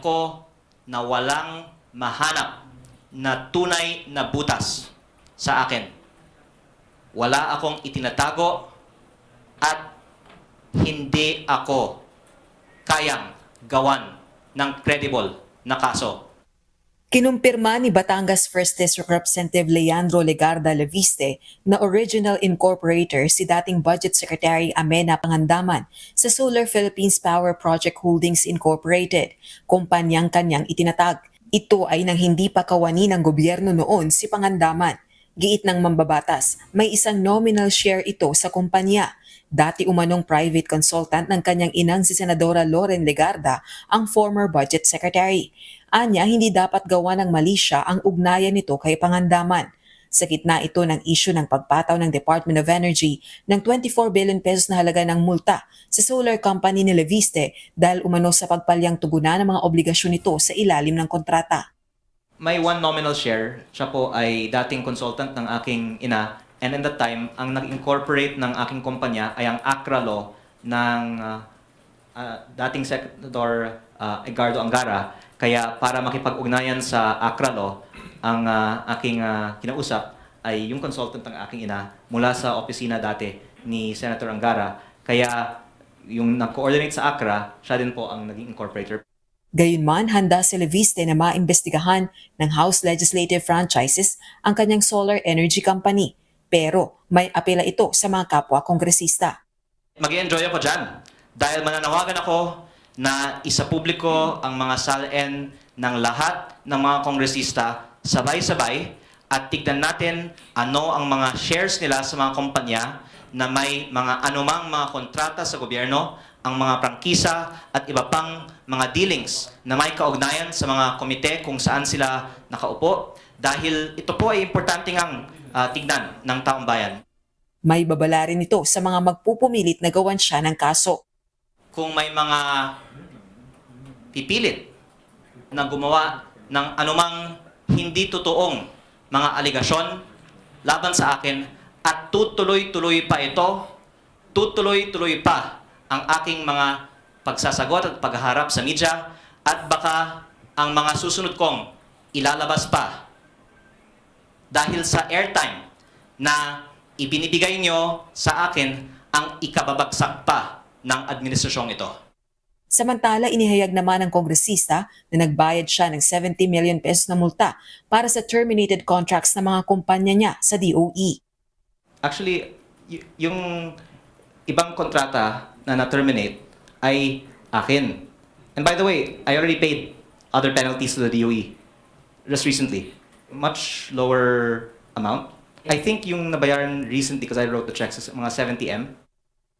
alam ko na walang mahanap na tunay na butas sa akin. Wala akong itinatago at hindi ako kayang gawan ng credible na kaso. Kinumpirma ni Batangas 1st District Representative Leandro Legarda Leviste na original incorporator si dating Budget Secretary Amena Pangandaman sa Solar Philippines Power Project Holdings Incorporated, kumpanyang kanyang itinatag. Ito ay nang hindi pa kawani ng gobyerno noon si Pangandaman. Giit ng mambabatas, may isang nominal share ito sa kumpanya. Dati umanong private consultant ng kanyang inang si Senadora Loren Legarda ang former Budget Secretary. Anya, hindi dapat gawa ng mali siya ang ugnayan nito kay Pangandaman. Sa gitna ito ng isyu ng pagpataw ng Department of Energy ng 24 billion pesos na halaga ng multa sa solar company ni Leviste dahil umano sa pagpalyang tugunan ng mga obligasyon nito sa ilalim ng kontrata. May one nominal share. Siya po ay dating consultant ng aking ina. And in that time, ang nag-incorporate ng aking kumpanya ay ang ACRA law ng dating Senator Edgardo Angara. Kaya para makipag-ugnayan sa ACRA law, ang aking kinausap ay yung consultant ng aking ina mula sa opisina dati ni Senator Angara. Kaya yung nag-coordinate sa ACRA, siya din po ang naging incorporator. Gayunman, handa si Leviste na maimbestigahan ng House Legislative Franchises ang kanyang solar energy company. Pero may apela ito sa mga kapwa kongresista. Mag-i-enjoy ako dyan dahil mananawagan ako na isapubliko ang mga SALN ng lahat ng mga kongresista sabay-sabay at tignan natin ano ang mga shares nila sa mga kumpanya na may mga anumang mga kontrata sa gobyerno, ang mga prangkisa at iba pang mga dealings na may kaugnayan sa mga komite kung saan sila nakaupo dahil ito po ay importante ngang tignan ng taong bayan. May babala rin ito sa mga magpupumilit na gawan siya ng kaso. Kung may mga pipilit na gumawa ng anumang hindi totoong mga aligasyon laban sa akin at tutuloy-tuloy pa ito, tutuloy-tuloy pa ang aking mga pagsasagot at pagharap sa media at baka ang mga susunod kong ilalabas pa dahil sa airtime na ibinibigay nyo sa akin ang ikababagsak pa ng administrasyong ito. Samantala, inihayag naman ng kongresista na nagbayad siya ng 70 million pesos na multa para sa terminated contracts ng mga kumpanya niya sa DOE. Actually, yung ibang kontrata na na-terminate ay akin. And by the way, I already paid other penalties to the DOE just recently. Much lower amount. I think yung nabayaran recently because I wrote the checks is mga 70M.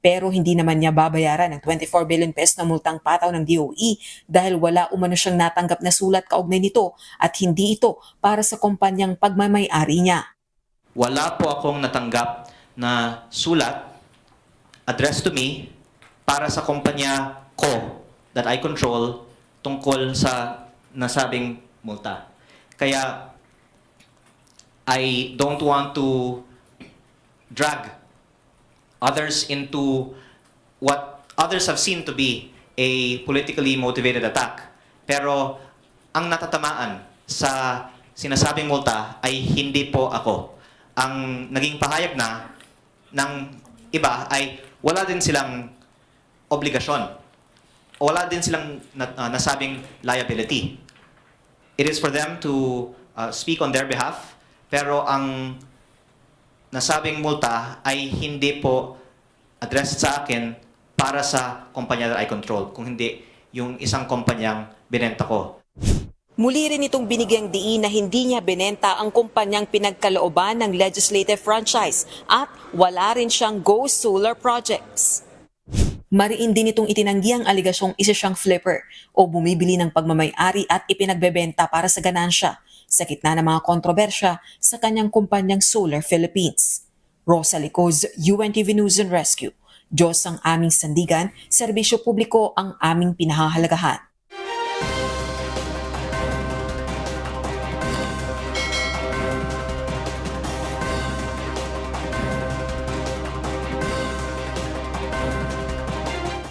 Pero hindi naman niya babayaran ng 24 billion pesos na multang pataw ng DOE dahil wala umano siyang natanggap na sulat kaugnay nito at hindi ito para sa kumpanyang pagmamay-ari niya. Wala po akong natanggap na sulat addressed to me para sa kumpanya ko that I control tungkol sa nasabing multa. Kaya I don't want to drag others into what others have seen to be a politically motivated attack. Pero ang natatamaan sa sinasabing multa ay hindi po ako. Ang naging pahayag na ng iba ay wala din silang obligasyon. Wala din silang nasabing liability. It is for them to speak on their behalf, pero ang nasabing multa ay hindi po addressed sa akin para sa kumpanya that I control, kung hindi yung isang kumpanyang binenta ko. Muli rin itong binigyang diin na hindi niya binenta ang kumpanyang pinagkalooban ng legislative franchise at wala rin siyang Go Solar projects. Mariin din itong itinanggi ang aligasyong isa siyang flipper o bumibili ng pagmamay-ari at ipinagbebenta para sa ganansya sa gitna ng mga kontrobersya sa kanyang kumpanyang Solar Philippines. Rosa Licoz, UNTV News and Rescue. Diyos ang aming sandigan, serbisyo publiko ang aming pinahahalagahan.